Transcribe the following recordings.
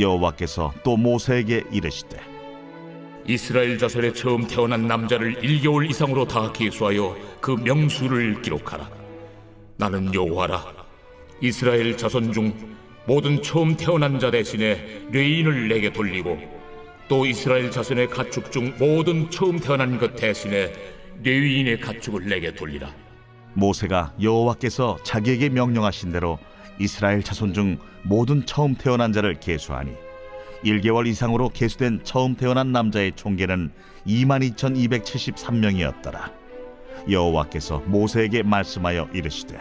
여호와께서 또 모세에게 이르시되 이스라엘 자손의 처음 태어난 남자를 1개월 이상으로 다 계수하여 그 명수를 기록하라. 나는 여호와라. 이스라엘 자손 중 모든 처음 태어난 자 대신에 레인을 내게 돌리고 또 이스라엘 자손의 가축 중 모든 처음 태어난 것 대신에 레위인의 가축을 내게 돌리라. 모세가 여호와께서 자기에게 명령하신 대로 이스라엘 자손 중 모든 처음 태어난 자를 계수하니 1개월 이상으로 계수된 처음 태어난 남자의 총계는 22,273명이었더라. 여호와께서 모세에게 말씀하여 이르시되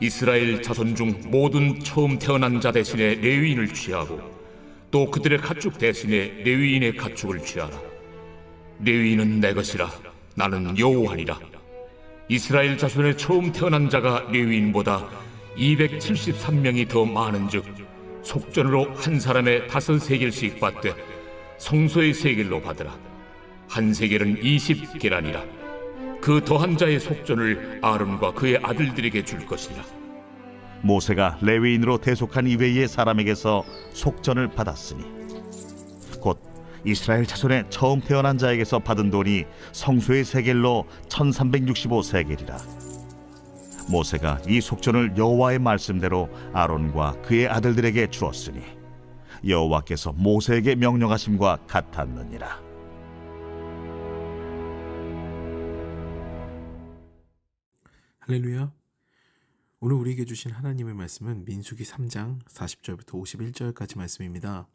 이스라엘 자손 중 모든 처음 태어난 자 대신에 레위인을 취하고 또 그들의 가축 대신에 레위인의 가축을 취하라. 레위인은 내 것이라. 나는 여호와니라. 이스라엘 자손의 처음 태어난 자가 레위인보다 273명이 더 많은즉 속전으로 한 사람의 5세겔씩 받되 성소의 세겔로 받으라. 한 세겔은 20계란이라. 그 더한 자의 속전을 아론과 그의 아들들에게 줄 것이라. 모세가 레위인으로 대속한 이외의 사람에게서 속전을 받았으니 곧 이스라엘 자손의 처음 태어난 자에게서 받은 돈이 성소의 세겔로 1365세겔이라. 모세가 이 속전을 여호와의 말씀대로 아론과 그의 아들들에게 주었으니 여호와께서 모세에게 명령하심과 같았느니라. 할렐루야. 오늘 우리에게 주신 하나님의 말씀은 민수기 3장 40절부터 51절까지 말씀입니다.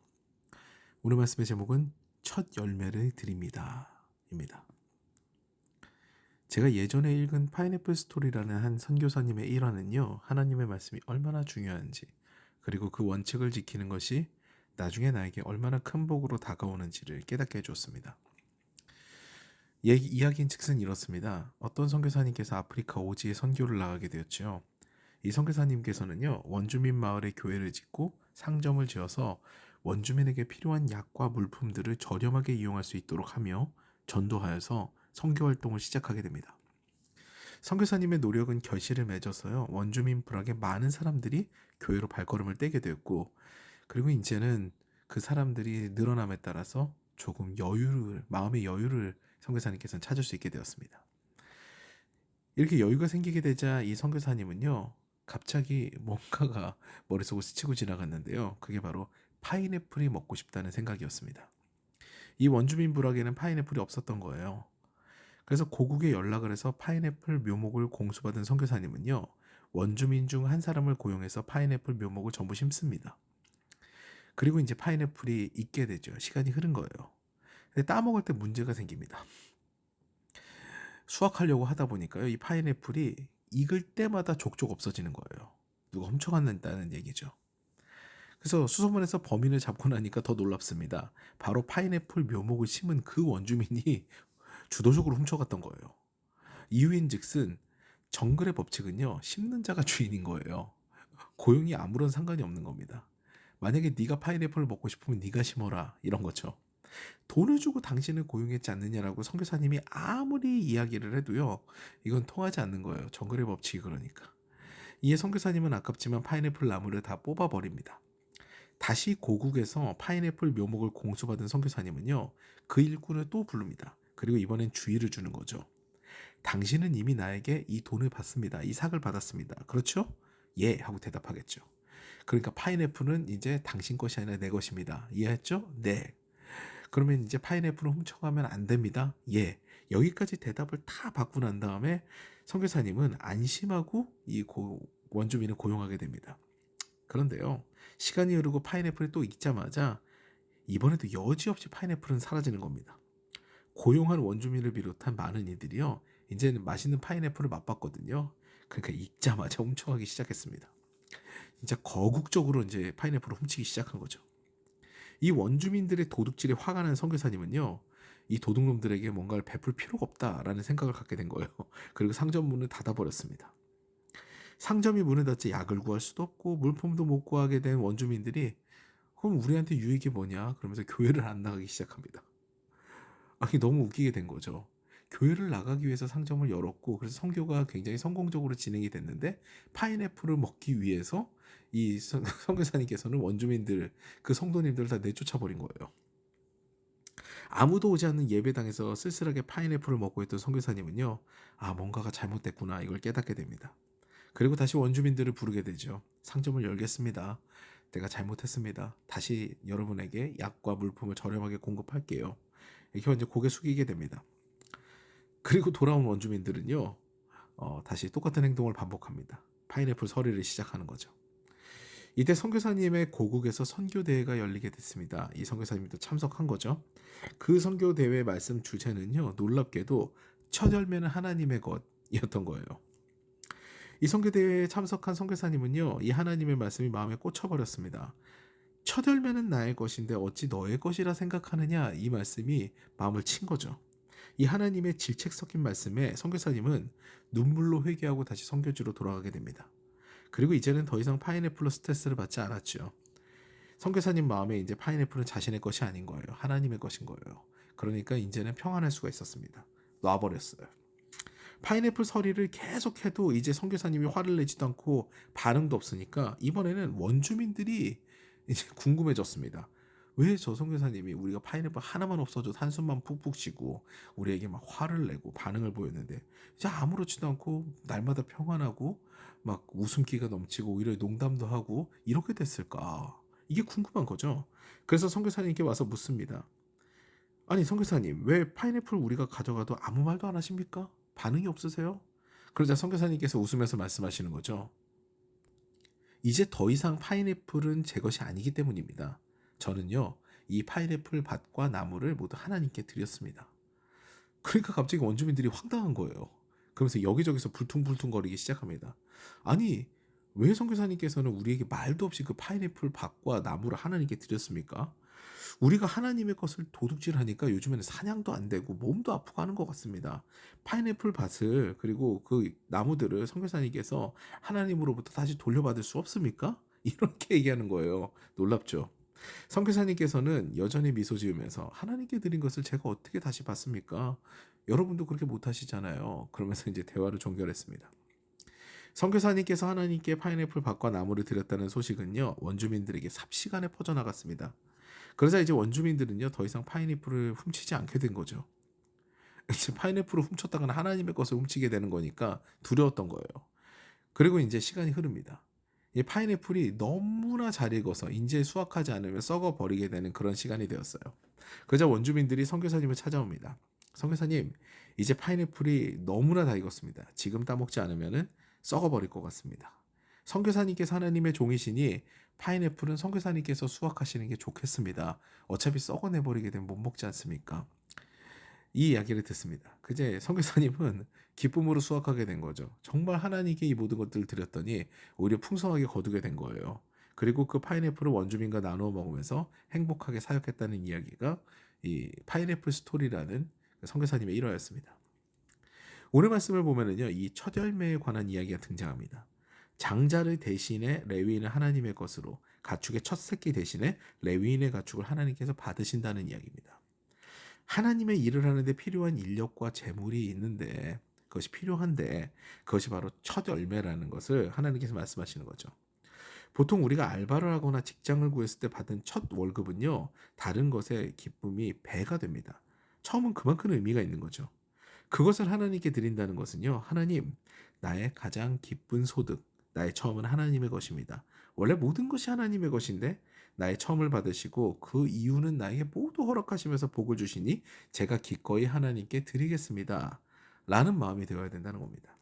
오늘 말씀의 제목은 첫 열매를 드립니다 입니다. 제가 예전에 읽은 파인애플 스토리라는 한 선교사님의 일화는요, 하나님의 말씀이 얼마나 중요한지, 그리고 그 원칙을 지키는 것이 나중에 나에게 얼마나 큰 복으로 다가오는지를 깨닫게 해주었습니다. 이야기인 즉슨 이렇습니다. 어떤 선교사님께서 아프리카 오지에 선교를 나가게 되었죠. 이 선교사님께서는요, 원주민 마을에 교회를 짓고 상점을 지어서 원주민에게 필요한 약과 물품들을 저렴하게 이용할 수 있도록 하며 전도하여서 선교 활동을 시작하게 됩니다. 선교사님의 노력은 결실을 맺어서요, 원주민 불악에 많은 사람들이 교회로 발걸음을 떼게 되었고, 그리고 이제는 그 사람들이 늘어남에 따라서 조금 마음의 여유를 선교사님께서는 찾을 수 있게 되었습니다. 이렇게 여유가 생기게 되자 이 선교사님은요, 갑자기 뭔가가 머릿속을 스치고 지나갔는데요, 그게 바로 파인애플이 먹고 싶다는 생각이었습니다. 이 원주민 부락에는 파인애플이 없었던 거예요. 그래서 고국에 연락을 해서 파인애플 묘목을 공수받은 선교사님은요, 원주민 중 한 사람을 고용해서 파인애플 묘목을 전부 심습니다. 그리고 이제 파인애플이 익게 되죠. 시간이 흐른 거예요. 근데 따먹을 때 문제가 생깁니다. 수확하려고 하다 보니까요, 이 파인애플이 익을 때마다 족족 없어지는 거예요. 누가 훔쳐갔다는 얘기죠. 그래서 수소문에서 범인을 잡고 나니까 더 놀랍습니다. 바로 파인애플 묘목을 심은 그 원주민이 주도적으로 훔쳐갔던 거예요. 이유인즉슨 정글의 법칙은요, 심는 자가 주인인 거예요. 고용이 아무런 상관이 없는 겁니다. 만약에 네가 파인애플을 먹고 싶으면 네가 심어라, 이런 거죠. 돈을 주고 당신을 고용했지 않느냐라고 선교사님이 아무리 이야기를 해도요, 이건 통하지 않는 거예요. 정글의 법칙이 그러니까. 이에 선교사님은 아깝지만 파인애플 나무를 다 뽑아버립니다. 다시 고국에서 파인애플 묘목을 공수받은 선교사님은요, 그 일꾼을 또 부릅니다. 그리고 이번엔 주의를 주는 거죠. 당신은 이미 나에게 이 돈을 받습니다. 이 삭을 받았습니다. 그렇죠? 예 하고 대답하겠죠. 그러니까 파인애플은 이제 당신 것이 아니라 내 것입니다. 이해했죠? 네. 그러면 이제 파인애플을 훔쳐가면 안 됩니다. 예. 여기까지 대답을 다 받고 난 다음에 선교사님은 안심하고 이 원주민을 고용하게 됩니다. 그런데요, 시간이 흐르고 파인애플이 또 익자마자 이번에도 여지없이 파인애플은 사라지는 겁니다. 고용한 원주민을 비롯한 많은 이들이요, 이제는 맛있는 파인애플을 맛봤거든요. 그러니까 익자마자 훔쳐가기 시작했습니다. 진짜 거국적으로 이제 파인애플을 훔치기 시작한 거죠. 이 원주민들의 도둑질에 화가 난 선교사님은요, 이 도둑놈들에게 뭔가를 베풀 필요가 없다라는 생각을 갖게 된 거예요. 그리고 상점 문을 닫아버렸습니다. 상점이 문을 닫자 약을 구할 수도 없고 물품도 못 구하게 된 원주민들이 그럼 우리한테 유익이 뭐냐 그러면서 교회를 안 나가기 시작합니다. 아니, 너무 웃기게 된 거죠. 교회를 나가기 위해서 상점을 열었고 그래서 선교가 굉장히 성공적으로 진행이 됐는데 파인애플을 먹기 위해서 이 선교사님께서는 원주민들 그 성도님들을 다 내쫓아 버린 거예요. 아무도 오지 않는 예배당에서 쓸쓸하게 파인애플을 먹고 있던 선교사님은요, 아 뭔가가 잘못됐구나 이걸 깨닫게 됩니다. 그리고 다시 원주민들을 부르게 되죠. 상점을 열겠습니다. 내가 잘못했습니다. 다시 여러분에게 약과 물품을 저렴하게 공급할게요. 이렇게 이제 고개 숙이게 됩니다. 그리고 돌아온 원주민들은요, 다시 똑같은 행동을 반복합니다. 파인애플 서리를 시작하는 거죠. 이때 선교사님의 고국에서 선교 대회가 열리게 됐습니다. 이 선교사님도 참석한 거죠. 그 선교 대회 말씀 주제는요, 놀랍게도 첫 열매는 하나님의 것이었던 거예요. 이 선교 대회에 참석한 선교사님은요, 이 하나님의 말씀이 마음에 꽂혀버렸습니다. 첫 열매는 나의 것인데 어찌 너의 것이라 생각하느냐, 이 말씀이 마음을 친 거죠. 이 하나님의 질책 섞인 말씀에 선교사님은 눈물로 회개하고 다시 선교지로 돌아가게 됩니다. 그리고 이제는 더 이상 파인애플로 스트레스를 받지 않았죠. 선교사님 마음에 이제 파인애플은 자신의 것이 아닌 거예요. 하나님의 것인 거예요. 그러니까 이제는 평안할 수가 있었습니다. 놔버렸어요. 파인애플 서리를 계속해도 이제 선교사님이 화를 내지도 않고 반응도 없으니까 이번에는 원주민들이 이제 궁금해졌습니다. 왜 저 선교사님이 우리가 파인애플 하나만 없어져도 한숨만 푹푹 쉬고 우리에게 막 화를 내고 반응을 보였는데 이제 아무렇지도 않고 날마다 평안하고 막 웃음기가 넘치고 오히려 농담도 하고 이렇게 됐을까? 이게 궁금한 거죠. 그래서 선교사님께 와서 묻습니다. 아니 선교사님, 왜 파인애플 우리가 가져가도 아무 말도 안 하십니까? 반응이 없으세요? 그러자 선교사님께서 웃으면서 말씀하시는 거죠. 이제 더 이상 파인애플은 제 것이 아니기 때문입니다. 저는요, 이 파인애플 밭과 나무를 모두 하나님께 드렸습니다. 그러니까 갑자기 원주민들이 황당한 거예요. 그러면서 여기저기서 불퉁불퉁거리기 시작합니다. 아니, 왜 선교사님께서는 우리에게 말도 없이 그 파인애플 밭과 나무를 하나님께 드렸습니까? 우리가 하나님의 것을 도둑질하니까 요즘에는 사냥도 안 되고 몸도 아프고 하는 것 같습니다. 파인애플 밭을 그리고 그 나무들을 선교사님께서 하나님으로부터 다시 돌려받을 수 없습니까? 이렇게 얘기하는 거예요. 놀랍죠? 선교사님께서는 여전히 미소 지으면서 하나님께 드린 것을 제가 어떻게 다시 받습니까? 여러분도 그렇게 못하시잖아요. 그러면서 이제 대화를 종결했습니다. 선교사님께서 하나님께 파인애플 밭과 나무를 드렸다는 소식은요, 원주민들에게 삽시간에 퍼져나갔습니다. 그러자 이제 원주민들은요, 더 이상 파인애플을 훔치지 않게 된 거죠. 이제 파인애플을 훔쳤다가는 하나님의 것을 훔치게 되는 거니까 두려웠던 거예요. 그리고 이제 시간이 흐릅니다. 이 파인애플이 너무나 잘 익어서 이제 수확하지 않으면 썩어 버리게 되는 그런 시간이 되었어요. 그러자 원주민들이 선교사님을 찾아옵니다. 선교사님, 이제 파인애플이 너무나 다 익었습니다. 지금 따먹지 않으면 썩어 버릴 것 같습니다. 선교사님께서 하나님의 종이시니 파인애플은 선교사님께서 수확하시는 게 좋겠습니다. 어차피 썩어내 버리게 되면 못 먹지 않습니까? 이 이야기를 듣습니다. 그제 선교사님은 기쁨으로 수확하게 된 거죠. 정말 하나님께 이 모든 것들을 드렸더니 오히려 풍성하게 거두게 된 거예요. 그리고 그 파인애플을 원주민과 나누어 먹으면서 행복하게 사역했다는 이야기가 이 파인애플 스토리라는 선교사님의 일화였습니다. 오늘 말씀을 보면은요, 이 첫 열매에 관한 이야기가 등장합니다. 장자를 대신해 레위인을 하나님의 것으로, 가축의 첫 새끼 대신에 레위인의 가축을 하나님께서 받으신다는 이야기입니다. 하나님의 일을 하는데 필요한 인력과 재물이 있는데 그것이 필요한데 그것이 바로 첫 열매라는 것을 하나님께서 말씀하시는 거죠. 보통 우리가 알바를 하거나 직장을 구했을 때 받은 첫 월급은요, 다른 것의 기쁨이 배가 됩니다. 처음은 그만큼 의미가 있는 거죠. 그것을 하나님께 드린다는 것은요, 하나님, 나의 가장 기쁜 소득, 나의 처음은 하나님의 것입니다. 원래 모든 것이 하나님의 것인데 나의 처음을 받으시고 그 이유는 나에게 모두 허락하시면서 복을 주시니 제가 기꺼이 하나님께 드리겠습니다. 라는 마음이 되어야 된다는 겁니다.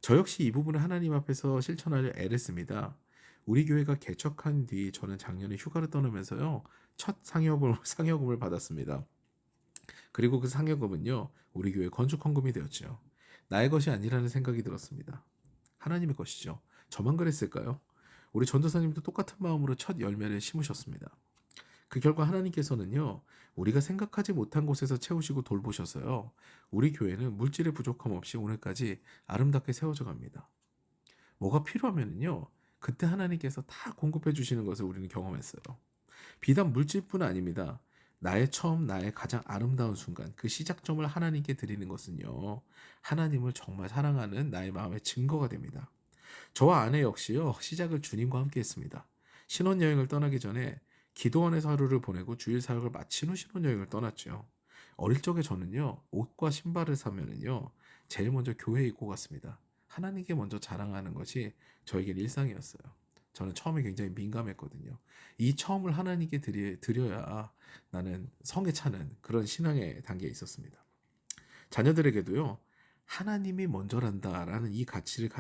저 역시 이 부분을 하나님 앞에서 실천하려 애를 씁니다. 우리 교회가 개척한 뒤 저는 작년에 휴가를 떠나면서요, 첫 상여금을 받았습니다. 그리고 그 상여금은요, 우리 교회 건축 헌금이 되었죠. 나의 것이 아니라는 생각이 들었습니다. 하나님의 것이죠. 저만 그랬을까요? 우리 전도사님도 똑같은 마음으로 첫 열매를 심으셨습니다. 그 결과 하나님께서는요, 우리가 생각하지 못한 곳에서 채우시고 돌보셔서요, 우리 교회는 물질의 부족함 없이 오늘까지 아름답게 세워져 갑니다. 뭐가 필요하면요, 그때 하나님께서 다 공급해 주시는 것을 우리는 경험했어요. 비단 물질뿐 아닙니다. 나의 처음, 나의 가장 아름다운 순간, 그 시작점을 하나님께 드리는 것은요, 하나님을 정말 사랑하는 나의 마음의 증거가 됩니다. 저와 아내 역시요, 시작을 주님과 함께 했습니다. 신혼여행을 떠나기 전에 기도원에서 하루를 보내고 주일 사역을 마친 후 신혼여행을 떠났죠. 어릴 적에 저는요, 옷과 신발을 사면은요, 제일 먼저 교회에 입고 갔습니다. 하나님께 먼저 자랑하는 것이 저에겐 일상이었어요. 저는 처음에 굉장히 민감했거든요. 이 처음을 하나님께 드려야 나는 성에 차는 그런 신앙의 단계에 있었습니다. 자녀들에게도요, 하나님이 먼저란다라는 이 가치를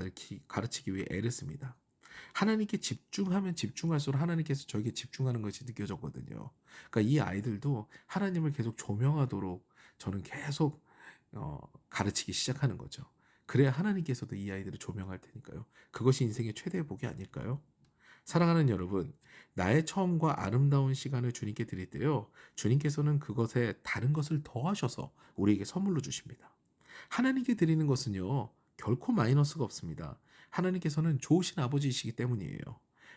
가르치기 위해 애를 씁니다. 하나님께 집중하면 집중할수록 하나님께서 저에게 집중하는 것이 느껴졌거든요. 그러니까 이 아이들도 하나님을 계속 조명하도록 저는 계속 가르치기 시작하는 거죠. 그래야 하나님께서도 이 아이들을 조명할 테니까요. 그것이 인생의 최대의 복이 아닐까요? 사랑하는 여러분, 나의 처음과 아름다운 시간을 주님께 드릴 때요, 주님께서는 그것에 다른 것을 더하셔서 우리에게 선물로 주십니다. 하나님께 드리는 것은요, 결코 마이너스가 없습니다. 하나님께서는 좋으신 아버지이시기 때문이에요.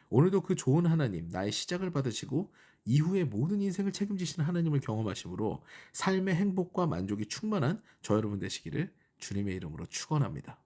오늘도 그 좋은 하나님, 나의 시작을 받으시고 이후의 모든 인생을 책임지시는 하나님을 경험하심으로 삶의 행복과 만족이 충만한 저 여러분 되시기를 주님의 이름으로 축원합니다.